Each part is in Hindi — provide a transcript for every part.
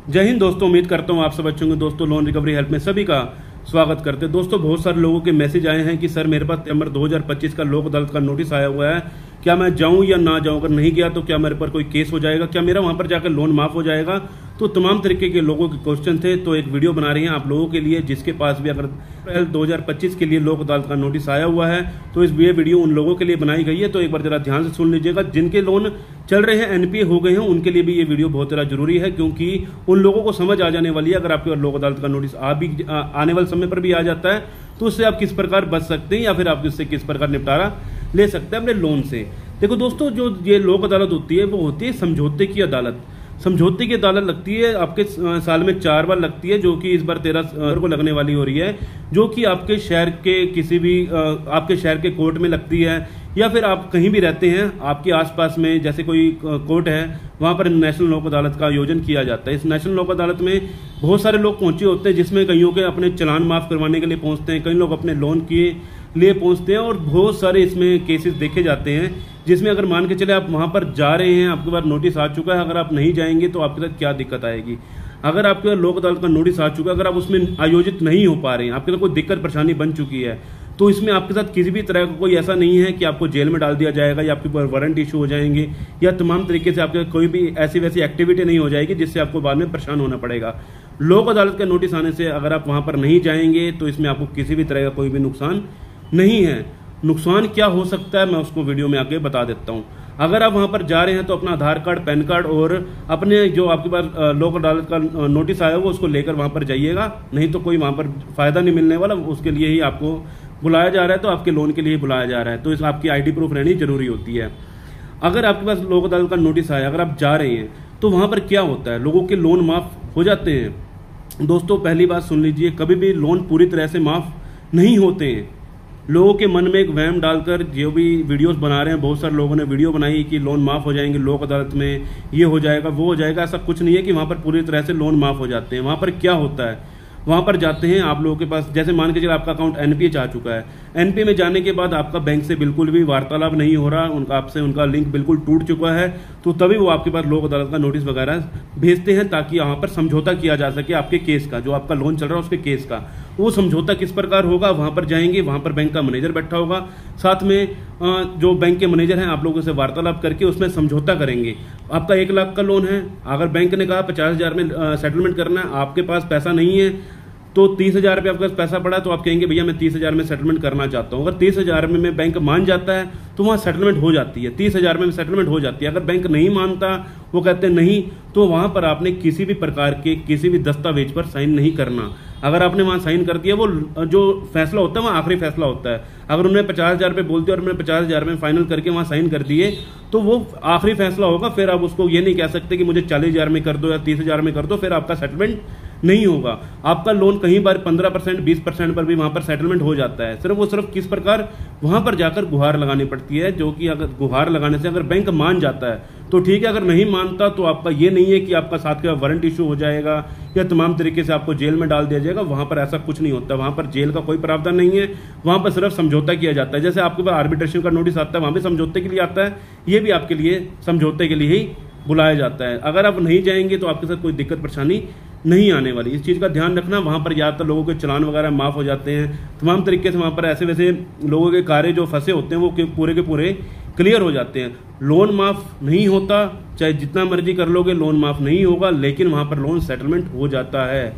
जय हिंद दोस्तों, उम्मीद करता हूँ आप सब अच्छे होंगे। दोस्तों, लोन रिकवरी हेल्प में सभी का स्वागत करते हैं। दोस्तों, बहुत सारे लोगों के मैसेज आए हैं कि सर मेरे पास सितंबर 2025 का लोक अदालत का नोटिस आया हुआ है, क्या मैं जाऊं या ना जाऊं? अगर नहीं गया तो क्या मेरे पर कोई केस हो जाएगा? क्या मेरा वहां पर जाकर लोन माफ हो जाएगा? तो तमाम तरीके के लोगों के क्वेश्चन थे, तो एक वीडियो बना रही हैं आप लोगों के लिए, जिसके पास भी अगर अप्रैल 2025 के लिए लोक अदालत का नोटिस आया हुआ है तो ये वीडियो उन लोगों के लिए बनाई गई है। तो एक बार जरा ध्यान से सुन लीजिएगा। जिनके लोन चल रहे हैं, एनपीए हो गए हैं, उनके लिए भी ये वीडियो बहुत ज़्यादा जरूरी है, क्योंकि उन लोगों को समझ आ जाने वाली है अगर आपके लोक अदालत का नोटिस आने वाले समय पर भी आ जाता है तो उससे आप किस प्रकार बच सकते हैं या फिर आप इससे किस प्रकार निपटारा ले सकते हैं अपने लोन से। देखो दोस्तों, जो ये लोक अदालत होती है वो होती है समझौते की अदालत। समझौते की अदालत लगती है आपके साल में 4 बार लगती है, जो कि इस बार 13 को लगने वाली हो रही है, जो कि आपके शहर के किसी भी आपके शहर के कोर्ट में लगती है, या फिर आप कहीं भी रहते हैं आपके आसपास में जैसे कोई कोर्ट है वहां पर नेशनल लोक अदालत का आयोजन किया जाता है। इस नेशनल लोक अदालत में बहुत सारे लोग पहुंचे होते हैं, जिसमें कईयों के अपने चालान माफ करवाने के लिए पहुंचते हैं, कई लोग अपने लोन के लिए पहुंचते हैं, और बहुत सारे इसमें केसेस देखे जाते हैं, जिसमें अगर मान के चले आप वहां पर जा रहे हैं, आपके पास नोटिस आ चुका है, अगर आप नहीं जाएंगे तो आपके साथ क्या दिक्कत आएगी। अगर आपके पास लोक अदालत का नोटिस आ चुका है, अगर आप उसमें आयोजित नहीं हो पा रहे हैं, आपके साथ कोई दिक्कत परेशानी बन चुकी है, तो इसमें आपके साथ किसी भी तरह का कोई ऐसा नहीं है कि आपको जेल में डाल दिया जाएगा या आपके ऊपर वारंट इशू हो जाएंगे या तमाम तरीके से आपके कोई भी ऐसी वैसी एक्टिविटी नहीं हो जाएगी जिससे आपको बाद में परेशान होना पड़ेगा। लोक अदालत का नोटिस आने से अगर आप वहां पर नहीं जाएंगे तो इसमें आपको किसी भी तरह का कोई भी नुकसान नहीं है। नुकसान क्या हो सकता है मैं उसको वीडियो में आगे बता देता हूं। अगर आप वहां पर जा रहे हैं तो अपना आधार कार्ड, पैन कार्ड और अपने जो आपके पास लोक अदालत का नोटिस आया हो उसको लेकर वहां पर जाइएगा, नहीं तो कोई वहां पर फायदा नहीं मिलने वाला। उसके लिए ही आपको बुलाया जा रहा है, तो आपके लोन के लिए बुलाया जा रहा है, तो इस आपकी आईडी प्रूफ रहनी जरूरी होती है। अगर आपके पास लोक अदालत का नोटिस आया, अगर आप जा रहे हैं तो वहां पर क्या होता है, लोगों के लोन माफ हो जाते हैं। दोस्तों, पहली बात सुन लीजिए, कभी भी लोन पूरी तरह से माफ नहीं होते हैं। लोगों के मन में एक वहम डालकर जो भी वीडियोस बना रहे हैं, बहुत सारे लोगों ने वीडियो बनाई कि लोन माफ हो जाएंगे लोक अदालत में, ये हो जाएगा वो हो जाएगा। ऐसा कुछ नहीं है कि वहां पर पूरी तरह से लोन माफ हो जाते हैं। वहां पर क्या होता है, वहां पर जाते हैं आप लोगों के पास, जैसे मान के चलिए आपका अकाउंट एनपीए आ चुका है, एनपीए में जाने के बाद आपका बैंक से बिल्कुल भी वार्तालाप नहीं हो रहा, उनका आपसे उनका लिंक बिल्कुल टूट चुका है, तो तभी वो आपके पास लोक अदालत का नोटिस वगैरह भेजते हैं ताकि वहां पर समझौता किया जा सके आपके केस का, जो आपका लोन चल रहा है उसके केस का। वो समझौता किस प्रकार होगा, वहां पर जाएंगे, वहां पर बैंक का मैनेजर बैठा होगा, साथ में जो बैंक के मैनेजर हैं आप लोगों से वार्तालाप करके उसमें समझौता करेंगे। आपका 1 लाख का लोन है, अगर बैंक ने कहा 50,000 में सेटलमेंट करना है, आपके पास पैसा नहीं है तो 30,000 रुपये आपके पास पैसा पड़ा, तो आप कहेंगे भैया मैं 30,000 में सेटलमेंट करना चाहता हूं। अगर 30,000 में बैंक मान जाता है तो वहां सेटलमेंट हो जाती है, 30,000 में सेटलमेंट हो जाती है। अगर बैंक नहीं मानता, वो कहते हैं नहीं, तो वहां पर आपने किसी भी प्रकार के किसी भी दस्तावेज पर साइन नहीं करना। अगर आपने वहां साइन कर दिया, वो जो फैसला होता है वहां आखिरी फैसला होता है। अगर उन्होंने 50,000 रुपये बोलते और उन्होंने 50,000 में फाइनल करके वहां साइन कर दिए तो वो आखिरी फैसला होगा। फिर आप उसको ये नहीं कह सकते कि मुझे 40,000 में कर दो या 30,000 में कर दो, फिर आपका सेटलमेंट नहीं होगा। आपका लोन कहीं बार 15%, 20% पर भी वहां पर सेटलमेंट हो जाता है। सिर्फ किस प्रकार वहां पर जाकर गुहार लगानी पड़ती है, जो कि अगर गुहार लगाने से अगर बैंक मान जाता है तो ठीक है, अगर नहीं मानता तो आपका ये नहीं है कि आपका साथ का वारंट इशू हो जाएगा या तमाम तरीके से आपको जेल में डाल दिया जाएगा। वहां पर ऐसा कुछ नहीं होता, वहां पर जेल का कोई प्रावधान नहीं है, वहां पर सिर्फ समझौता किया जाता है। जैसे आपके पास आर्बिट्रेशन का नोटिस आता है, वहां भी समझौते के लिए आता है, ये भी आपके लिए समझौते के लिए ही बुलाया जाता है। अगर आप नहीं जाएंगे तो आपके साथ कोई दिक्कत परेशानी नहीं आने वाली, इस चीज का ध्यान रखना। वहां पर ज्यादातर लोगों के चलान वगैरह माफ हो जाते हैं, तमाम तरीके से वहां पर ऐसे वैसे लोगों के कार्य जो फंसे होते हैं वो पूरे के पूरे क्लियर हो जाते हैं। लोन माफ नहीं होता, चाहे जितना मर्जी कर लोगे लोन माफ नहीं होगा, लेकिन वहां पर लोन सेटलमेंट हो जाता है।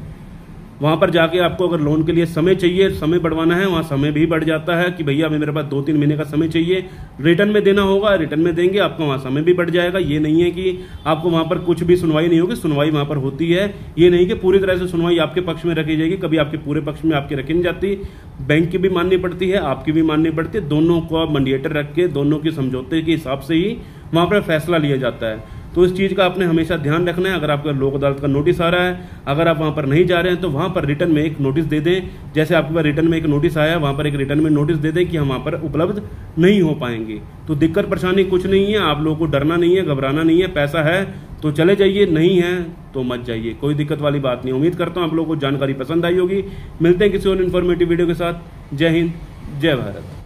वहां पर जाके आपको अगर लोन के लिए समय चाहिए, समय बढ़वाना है, वहां समय भी बढ़ जाता है कि भैया अभी मेरे पास 2-3 महीने का समय चाहिए, रिटर्न में देना होगा, रिटर्न में देंगे, आपका वहां समय भी बढ़ जाएगा। ये नहीं है कि आपको वहां पर कुछ भी सुनवाई नहीं होगी, सुनवाई वहां पर होती है। ये नहीं कि पूरी तरह से सुनवाई आपके पक्ष में रखी जाएगी, कभी आपके पूरे पक्ष में आपकी रखी नहीं जाती, बैंक की भी माननी पड़ती है, आपकी भी माननी पड़ती है। दोनों को आप मीडिएटर रख के दोनों के समझौते के हिसाब से ही वहां पर फैसला लिया जाता है। तो इस चीज का आपने हमेशा ध्यान रखना है। अगर आपका लोक अदालत का नोटिस आ रहा है, अगर आप वहां पर नहीं जा रहे हैं तो वहां पर रिटर्न में एक नोटिस दे दें। जैसे आपके पास रिटर्न में एक नोटिस आया, वहां पर एक रिटर्न में नोटिस दे दें कि हम वहां पर उपलब्ध नहीं हो पाएंगे। तो दिक्कत परेशानी कुछ नहीं है, आप लोगों को डरना नहीं है, घबराना नहीं है। पैसा है तो चले जाइए, नहीं है तो मत जाइए, कोई दिक्कत वाली बात नहीं। उम्मीद करता हूं आप लोगों को जानकारी पसंद आई होगी। मिलते हैं किसी और इन्फॉर्मेटिव वीडियो के साथ। जय हिंद, जय भारत।